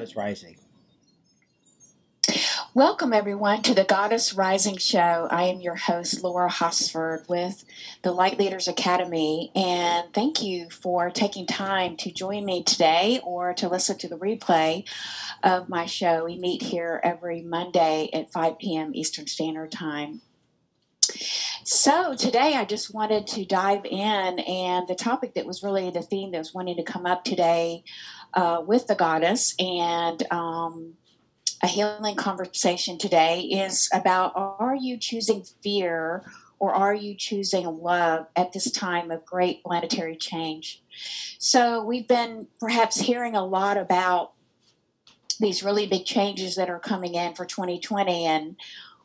Goddess Rising. Welcome, everyone, to the Goddess Rising Show. I am your host, Laura Hosford, with the Light Leaders Academy. And thank you for taking time to join me today or to listen to the replay of my show. We meet here every Monday at 5 p.m. Eastern Standard Time. So today I just wanted to dive in, and the topic that was really the theme that was wanting to come up today with the goddess and a healing conversation today is about, are you choosing fear or are you choosing love at this time of great planetary change? So we've been perhaps hearing a lot about these really big changes that are coming in for 2020. And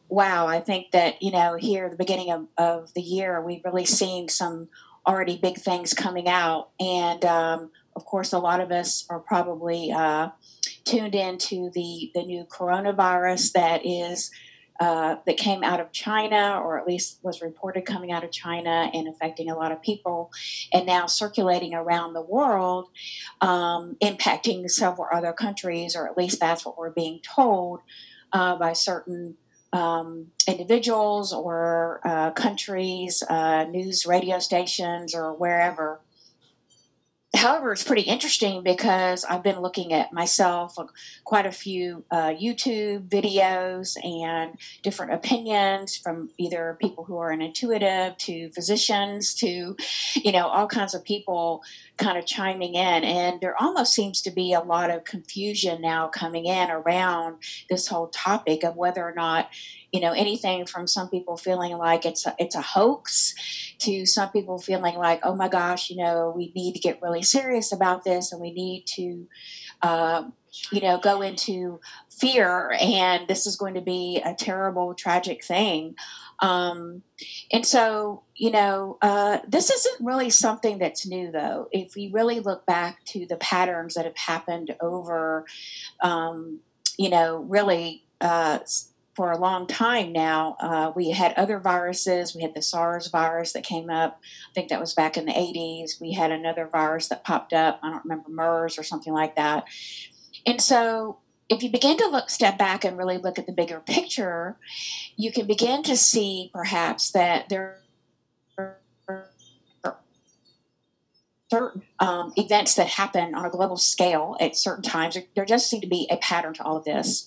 wow, I think that, here at the beginning of the year, we've really seen some already big things coming out. And of course, a lot of us are probably tuned into the new coronavirus that came out of China, or at least was reported coming out of China and affecting a lot of people, and now circulating around the world, impacting several other countries, or at least that's what we're being told by certain individuals or countries, news radio stations, or wherever. However, it's pretty interesting because I've been looking at myself quite a few YouTube videos and different opinions from either people who are an intuitive to physicians to, all kinds of people kind of chiming in. And there almost seems to be a lot of confusion now coming in around this whole topic of whether or not, anything from some people feeling like it's a hoax to some people feeling like, oh my gosh, we need to get really serious about this and we need to, go into fear and this is going to be a terrible, tragic thing. And so, this isn't really something that's new, though. If we really look back to the patterns that have happened over, really for a long time now, we had other viruses. We had the SARS virus that came up. I think that was back in the 80s. We had another virus that popped up. I don't remember, MERS or something like that. And so if you begin to step back and really look at the bigger picture, you can begin to see perhaps that there are certain events that happen on a global scale at certain times. There does seem to be a pattern to all of this.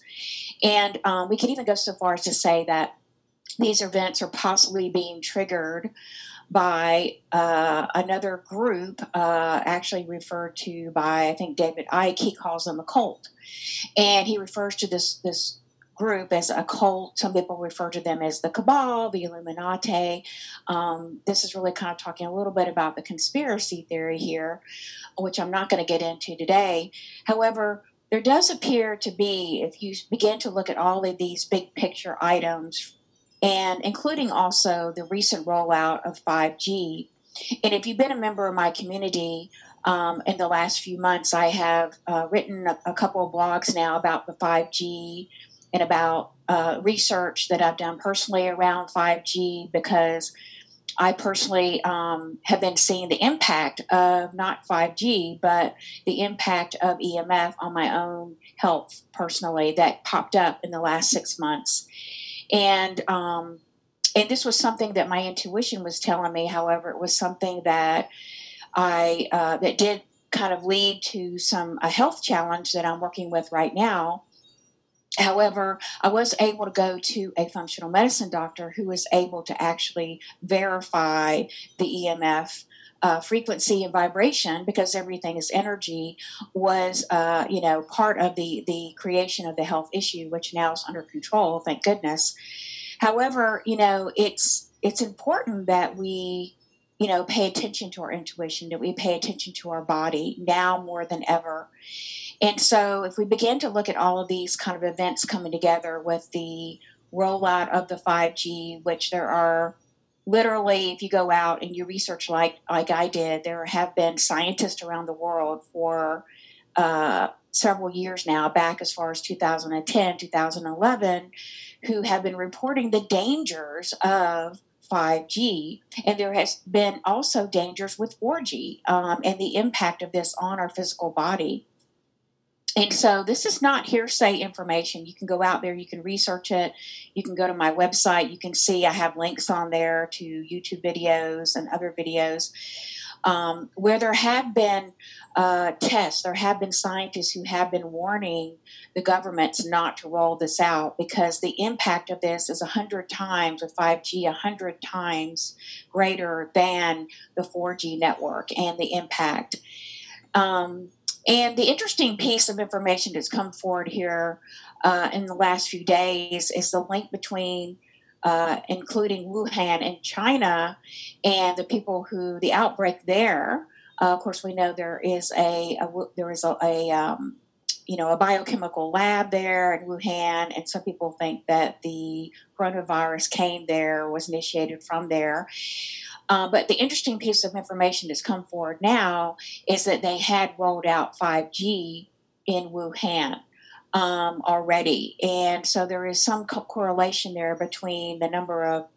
And we can even go so far as to say that these events are possibly being triggered by another group, actually referred to by, I think, David Icke. He calls them a cult. And he refers to this group as a cult. Some people refer to them as the Cabal, the Illuminati. This is really kind of talking a little bit about the conspiracy theory here, which I'm not going to get into today. However, there does appear to be, if you begin to look at all of these big picture items, and including also the recent rollout of 5G. And if you've been a member of my community in the last few months, I have written a couple of blogs now about the 5G and about research that I've done personally around 5G, because I personally have been seeing the impact of not 5G, but the impact of EMF on my own health personally that popped up in the last 6 months. And this was something that my intuition was telling me. However, it was something that that did kind of lead to a health challenge that I'm working with right now. However, I was able to go to a functional medicine doctor who was able to actually verify the EMF frequency and vibration, because everything is energy, was part of the creation of the health issue, which now is under control, thank goodness. However, it's important that we pay attention to our intuition, that we pay attention to our body now more than ever. And so if we begin to look at all of these kind of events coming together with the rollout of the 5G, which there are literally, if you go out and you research like I did, there have been scientists around the world for several years now, back as far as 2010, 2011, who have been reporting the dangers of 5G. And there has been also dangers with 4G and the impact of this on our physical body. And so this is not hearsay information. You can go out there, you can research it. You can go to my website. You can see I have links on there to YouTube videos and other videos where there have been tests. There have been scientists who have been warning the governments not to roll this out because the impact of this is 100 times with 5G, 100 times greater than the 4G network and the impact. And the interesting piece of information that's come forward here in the last few days is the link between including Wuhan and China and the people who the outbreak there. Of course, we know there is a biochemical lab there in Wuhan, and some people think that the coronavirus came there, was initiated from there. But the interesting piece of information that's come forward now is that they had rolled out 5G in Wuhan already. And so there is some correlation there between the number of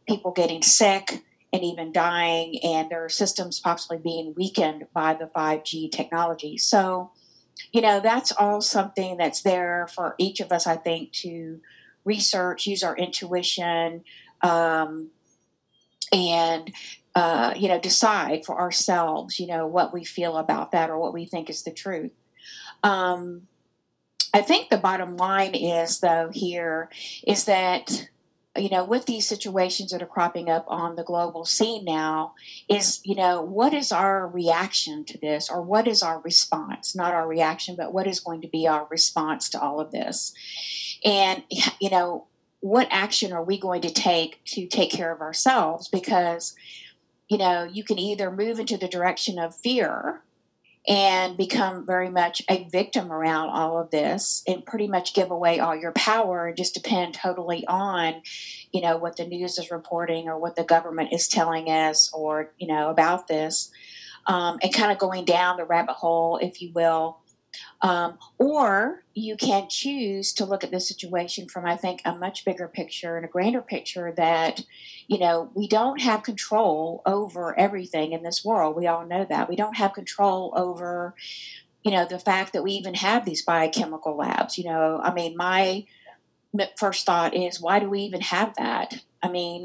people getting sick and even dying and their systems possibly being weakened by the 5G technology. So, that's all something that's there for each of us, I think, to research, use our intuition, and decide for ourselves, what we feel about that or what we think is the truth. I think the bottom line is, though, here is that, with these situations that are cropping up on the global scene now is, what is our reaction to this, or what is our response? Not our reaction, but what is going to be our response to all of this? And, what action are we going to take care of ourselves? Because, you can either move into the direction of fear and become very much a victim around all of this and pretty much give away all your power and just depend totally on, what the news is reporting or what the government is telling us or, about this, and kind of going down the rabbit hole, if you will. Or you can choose to look at the situation from, I think, a much bigger picture and a grander picture that, we don't have control over everything in this world. We all know that. We don't have control over, the fact that we even have these biochemical labs. My first thought is, why do we even have that? in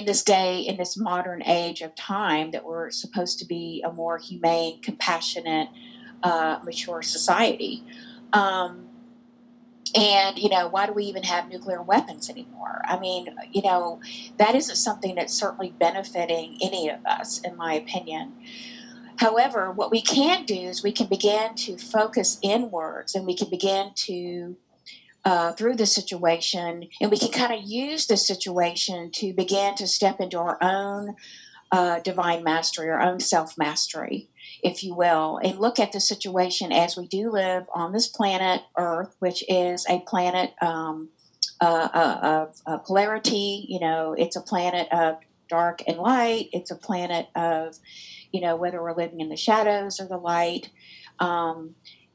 this modern age of time that we're supposed to be a more humane, compassionate, mature society. Why do we even have nuclear weapons anymore? That isn't something that's certainly benefiting any of us, in my opinion. However, what we can do is we can begin to focus inwards, and we can begin to, through the situation, and we can kind of use the situation to begin to step into our own divine mastery, our own self-mastery, if you will, and look at the situation as we do live on this planet Earth, which is a planet of polarity. It's a planet of dark and light. It's a planet of, whether we're living in the shadows or the light.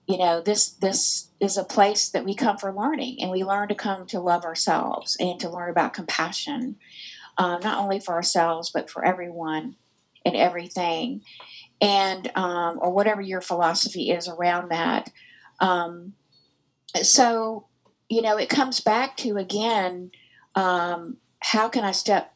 This is a place that we come for learning, and we learn to come to love ourselves and to learn about compassion, not only for ourselves, but for everyone and everything. And, or whatever your philosophy is around that. So, it comes back to, again, how can I step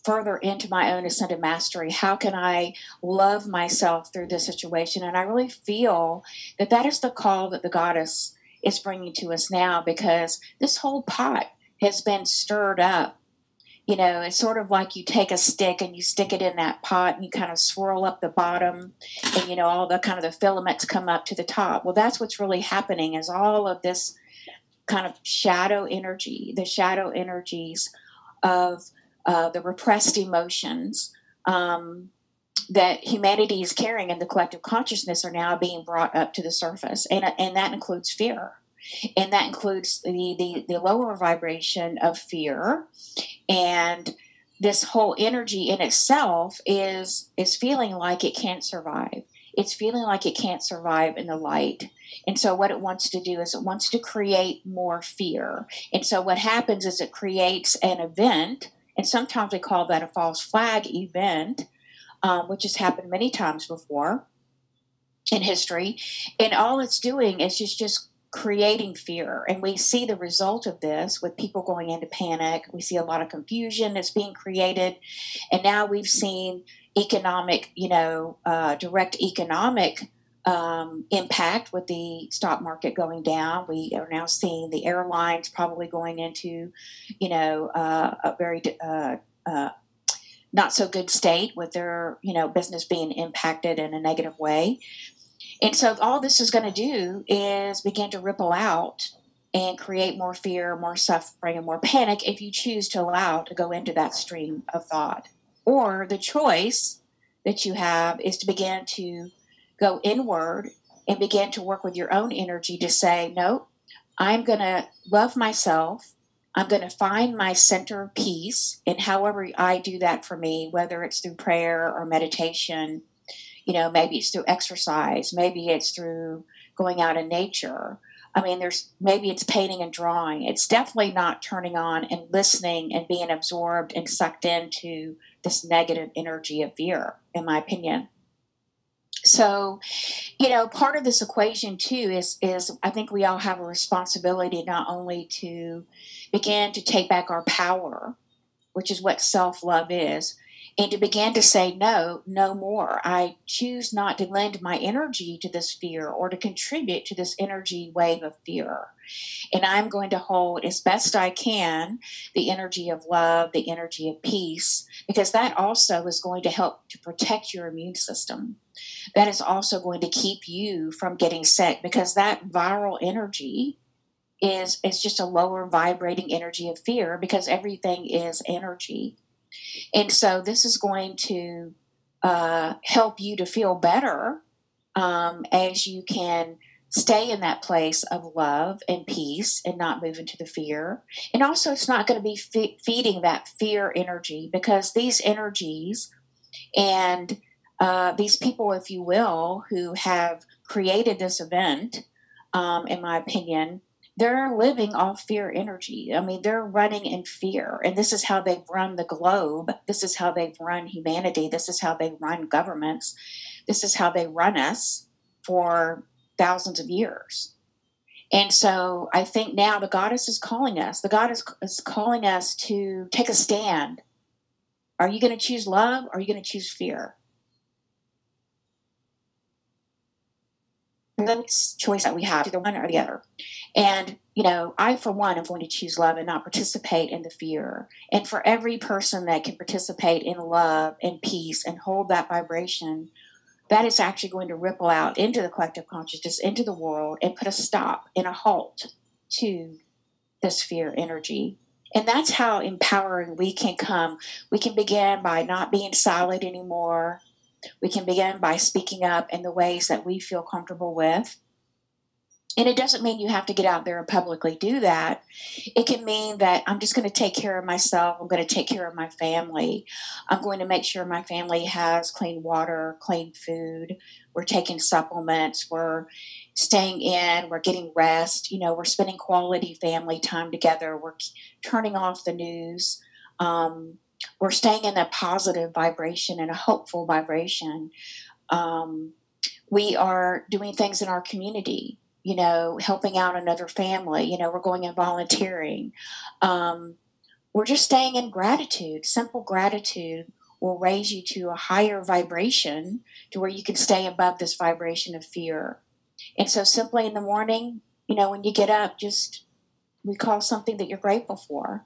further into my own ascended mastery? How can I love myself through this situation? And I really feel that is the call that the goddess is bringing to us now, because this whole pot has been stirred up. It's sort of like you take a stick and you stick it in that pot and you kind of swirl up the bottom and, all the kind of the filaments come up to the top. Well, that's what's really happening, is all of this kind of shadow energy, the shadow energies of the repressed emotions that humanity is carrying in the collective consciousness are now being brought up to the surface. And that includes fear. And that includes the lower vibration of fear. And this whole energy in itself is feeling like it can't survive. It's feeling like it can't survive in the light. And so what it wants to do is it wants to create more fear. And so what happens is it creates an event, and sometimes we call that a false flag event, which has happened many times before. in history. And all it's doing is just creating fear. And we see the result of this with people going into panic. We see a lot of confusion that's being created. And now we've seen economic, direct economic impact with the stock market going down. We are now seeing the airlines probably going into, a very not so good state with their, business being impacted in a negative way. And so all this is going to do is begin to ripple out and create more fear, more suffering, and more panic if you choose to allow to go into that stream of thought. Or the choice that you have is to begin to go inward and begin to work with your own energy to say, no, I'm going to love myself. I'm going to find my center of peace. And however I do that for me, whether it's through prayer or meditation, maybe it's through exercise, maybe it's through going out in nature. I mean, maybe it's painting and drawing. It's definitely not turning on and listening and being absorbed and sucked into this negative energy of fear, in my opinion. So, part of this equation too is I think we all have a responsibility not only to begin to take back our power, which is what self-love is, and to begin to say, no more. I choose not to lend my energy to this fear or to contribute to this energy wave of fear. And I'm going to hold as best I can the energy of love, the energy of peace, because that also is going to help to protect your immune system. That is also going to keep you from getting sick, because that viral energy is just a lower vibrating energy of fear, because everything is energy. And so this is going to help you to feel better as you can stay in that place of love and peace and not move into the fear. And also, it's not going to be feeding that fear energy, because these energies and these people, if you will, who have created this event, in my opinion, they're living off fear energy. I mean, they're running in fear. And this is how they've run the globe. This is how they've run humanity. This is how they run governments. This is how they run us for thousands of years. And so I think now the goddess is calling us. The goddess is calling us to take a stand. Are you going to choose love, or are you going to choose fear? That's choice that we have, either one or the other. And, I, for one, am going to choose love and not participate in the fear. And for every person that can participate in love and peace and hold that vibration, that is actually going to ripple out into the collective consciousness, into the world, and put a stop and a halt to this fear energy. And that's how empowering we can come. We can begin by not being silent anymore. We can begin by speaking up in the ways that we feel comfortable with. And it doesn't mean you have to get out there and publicly do that. It can mean that I'm just going to take care of myself. I'm going to take care of my family. I'm going to make sure my family has clean water, clean food. We're taking supplements. We're staying in. We're getting rest. We're spending quality family time together. We're turning off the news. We're staying in a positive vibration and a hopeful vibration. We are doing things in our community, helping out another family. We're going and volunteering. We're just staying in gratitude. Simple gratitude will raise you to a higher vibration to where you can stay above this vibration of fear. And so simply in the morning, when you get up, just recall something that you're grateful for.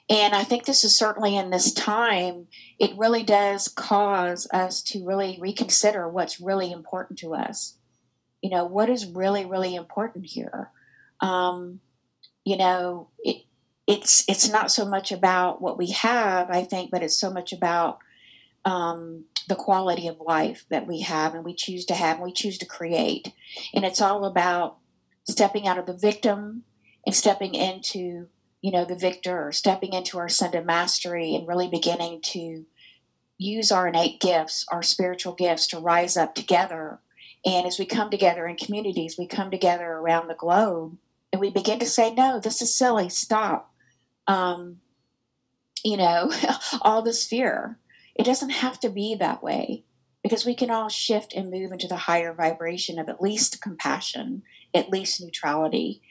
And I think this is certainly in this time, it really does cause us to really reconsider what's really important to us. What is really, really important here? It's not so much about what we have, I think, but it's so much about the quality of life that we have and we choose to have and we choose to create. And it's all about stepping out of the victim and stepping into the victor, stepping into our ascended mastery and really beginning to use our innate gifts, our spiritual gifts, to rise up together. And as we come together in communities, we come together around the globe and we begin to say, no, this is silly, stop. All this fear. It doesn't have to be that way. because we can all shift and move into the higher vibration of at least compassion, at least neutrality.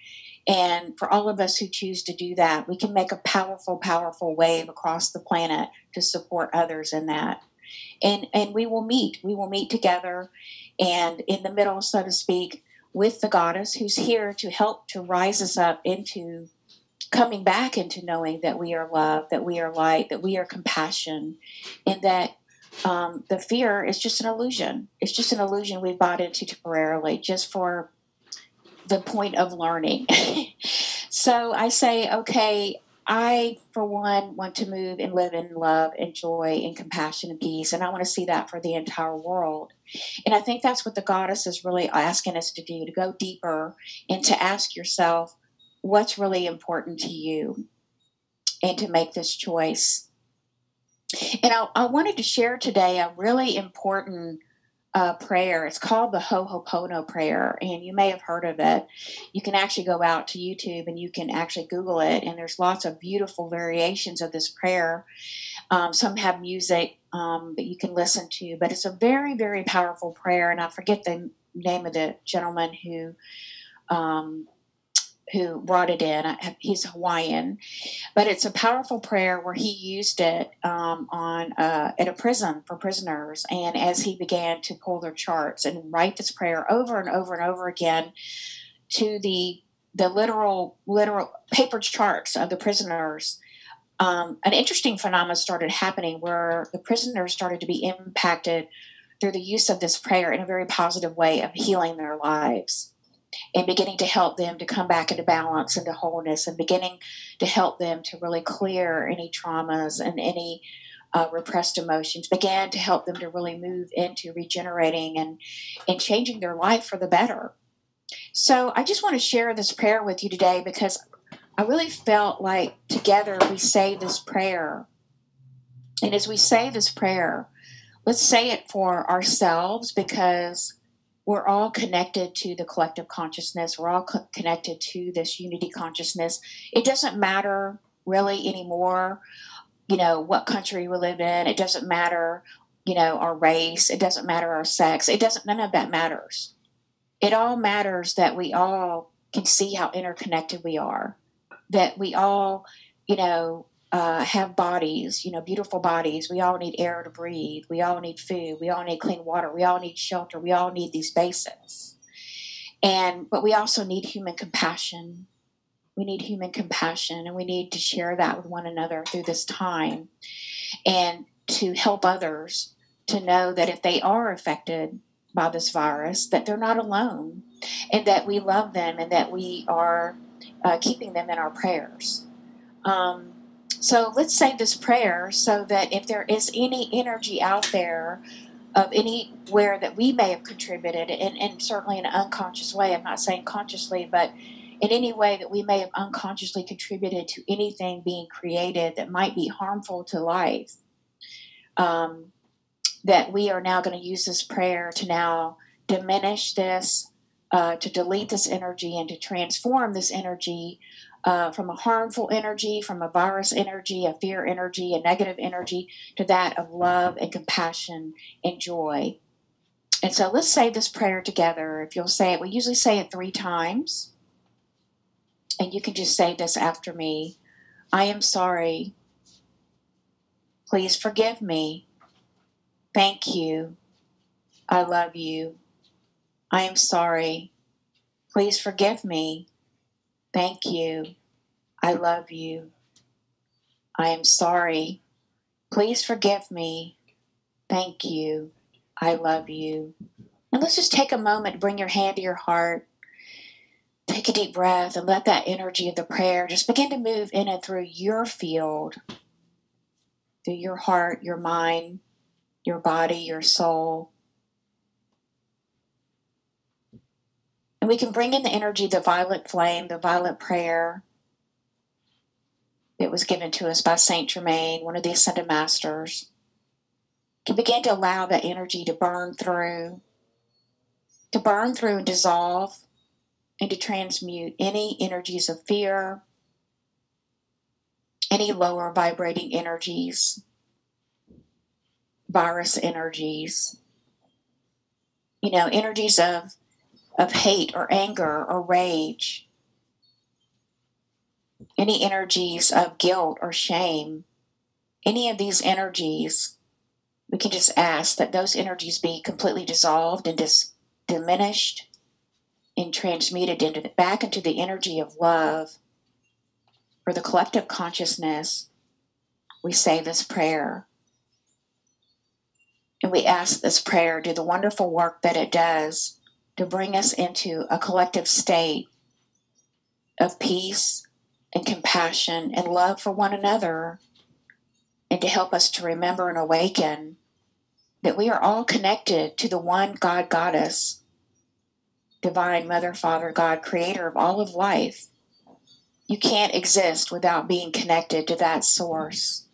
And for all of us who choose to do that, we can make a powerful, powerful wave across the planet to support others in that. And we will meet together and in the middle, so to speak, with the goddess who's here to help to rise us up into coming back into knowing that we are love, that we are light, that we are compassion, and that the fear is just an illusion. It's just an illusion we've bought into temporarily, just for the point of learning. So I say, okay, I, for one, want to move and live in love and joy and compassion and peace. And I want to see that for the entire world. And I think that's what the goddess is really asking us to do, to go deeper and to ask yourself, what's really important to you, and to make this choice. And I wanted to share today a really important prayer. It's called the Ho'oponopono prayer, and you may have heard of it. You can actually go out to YouTube and you can actually Google it, and there's lots of beautiful variations of this prayer. Some have music that you can listen to, but it's a very, very powerful prayer, and I forget the name of the gentleman who brought it in. He's Hawaiian, but it's a powerful prayer where he used it at a prison for prisoners. And as he began to pull their charts and write this prayer over and over and over again to the literal paper charts of the prisoners, an interesting phenomenon started happening where the prisoners started to be impacted through the use of this prayer in a very positive way of healing their lives, and beginning to help them to come back into balance and to wholeness, and beginning to help them to really clear any traumas and any repressed emotions, began to help them to really move into regenerating and changing their life for the better. So I just want to share this prayer with you today because I really felt like together we say this prayer. And as we say this prayer, let's say it for ourselves, because we're all connected to the collective consciousness. We're all connected to this unity consciousness. It doesn't matter really anymore, what country we live in. It doesn't matter, our race. It doesn't matter our sex. None of that matters. It all matters that we all can see how interconnected we are, that we all, have bodies, beautiful bodies. We all need air to breathe. We all need food. We all need clean water. We all need shelter. We all need these basics. But we also need human compassion. We need human compassion, and we need to share that with one another through this time, and to help others to know that if they are affected by this virus, that they're not alone, and that we love them, and that we are keeping them in our prayers. So let's say this prayer so that if there is any energy out there of anywhere that we may have contributed, and certainly in an unconscious way, I'm not saying consciously, but in any way that we may have unconsciously contributed to anything being created that might be harmful to life, that we are now going to use this prayer to now diminish this, to delete this energy, and to transform this energy from a harmful energy, from a virus energy, a fear energy, a negative energy, to that of love and compassion and joy. And so let's say this prayer together. If you'll say it, we usually say it 3 times. And you can just say this after me. I am sorry. Please forgive me. Thank you. I love you. I am sorry. Please forgive me. Thank you. I love you. I am sorry. Please forgive me. Thank you. I love you. And let's just take a moment to bring your hand to your heart. Take a deep breath and let that energy of the prayer just begin to move in and through your field, through your heart, your mind, your body, your soul. And we can bring in the energy, the violet flame, the violet prayer that was given to us by Saint Germain, one of the Ascended Masters. Can begin to allow that energy to burn through and dissolve, and to transmute any energies of fear, any lower vibrating energies, virus energies, energies of hate or anger or rage, any energies of guilt or shame, any of these energies, we can just ask that those energies be completely dissolved and diminished and transmuted back into the energy of love. For the collective consciousness, we say this prayer. And we ask this prayer do the wonderful work that it does to bring us into a collective state of peace and compassion and love for one another, and to help us to remember and awaken that we are all connected to the one God Goddess, Divine Mother, Father, God, Creator of all of life. You can't exist without being connected to that source.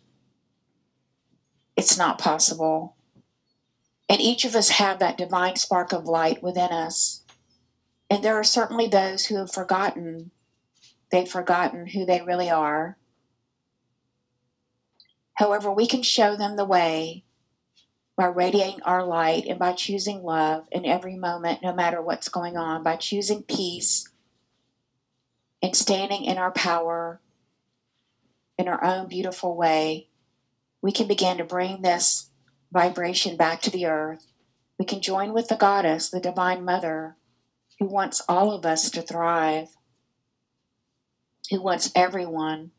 It's not possible. And each of us have that divine spark of light within us. And there are certainly those who have forgotten. They've forgotten who they really are. However, we can show them the way by radiating our light and by choosing love in every moment, no matter what's going on, by choosing peace and standing in our power in our own beautiful way. We can begin to bring this vibration back to the earth. We can join with the goddess, the Divine Mother, who wants all of us to thrive, who wants everyone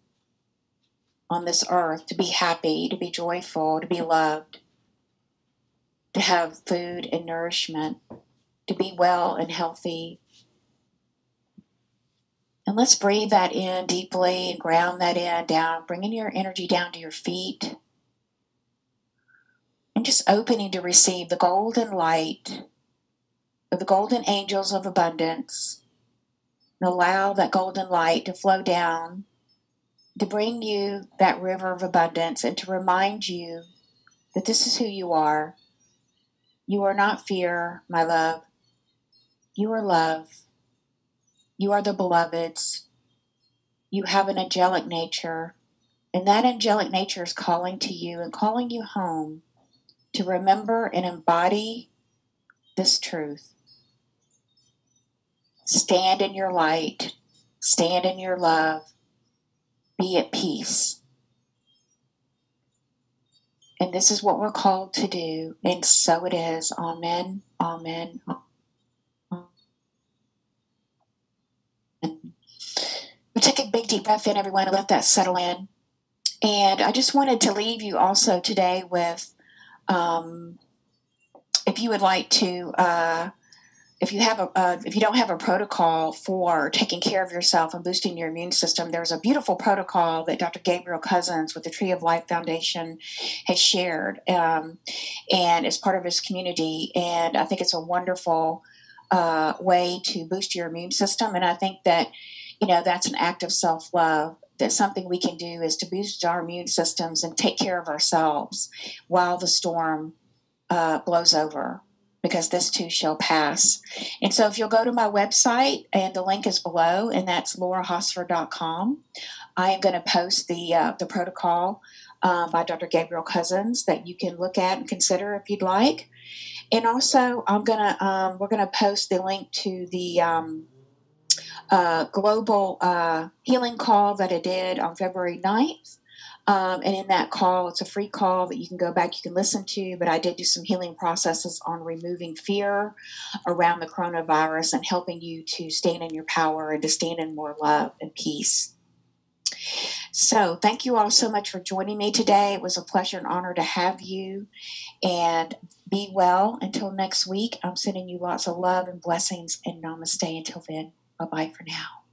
on this earth to be happy, to be joyful, to be loved, to have food and nourishment, to be well and healthy. And let's breathe that in deeply and ground that in down, bringing your energy down to your feet. And just opening to receive the golden light of the golden angels of abundance. And allow that golden light to flow down, to bring you that river of abundance and to remind you that this is who you are. You are not fear, my love. You are love. You are the beloveds. You have an angelic nature. And that angelic nature is calling to you and calling you home to remember and embody this truth. Stand in your light. Stand in your love. Be at peace. And this is what we're called to do. And so it is. Amen. Amen. Take a big deep breath in, everyone, and let that settle in. And I just wanted to leave you also today with, if you would like to, if you don't have a protocol for taking care of yourself and boosting your immune system, there's a beautiful protocol that Dr. Gabriel Cousins with the Tree of Life Foundation has shared, and it's part of his community. And I think it's a wonderful way to boost your immune system. And I think that, that's an act of self-love. That something we can do is to boost our immune systems and take care of ourselves while the storm blows over, because this too shall pass. And so if you'll go to my website, and the link is below, and that's laurahosford.com, I am going to post the protocol by Dr. Gabriel Cousins that you can look at and consider if you'd like. And also, we're gonna post the link to the global healing call that I did on February 9th. And in that call, it's a free call that you can go back, you can listen to, but I did do some healing processes on removing fear around the coronavirus and helping you to stand in your power and to stand in more love and peace. So thank you all so much for joining me today. It was a pleasure and honor to have you, and be well until next week. I'm sending you lots of love and blessings, and namaste until then. Bye-bye for now.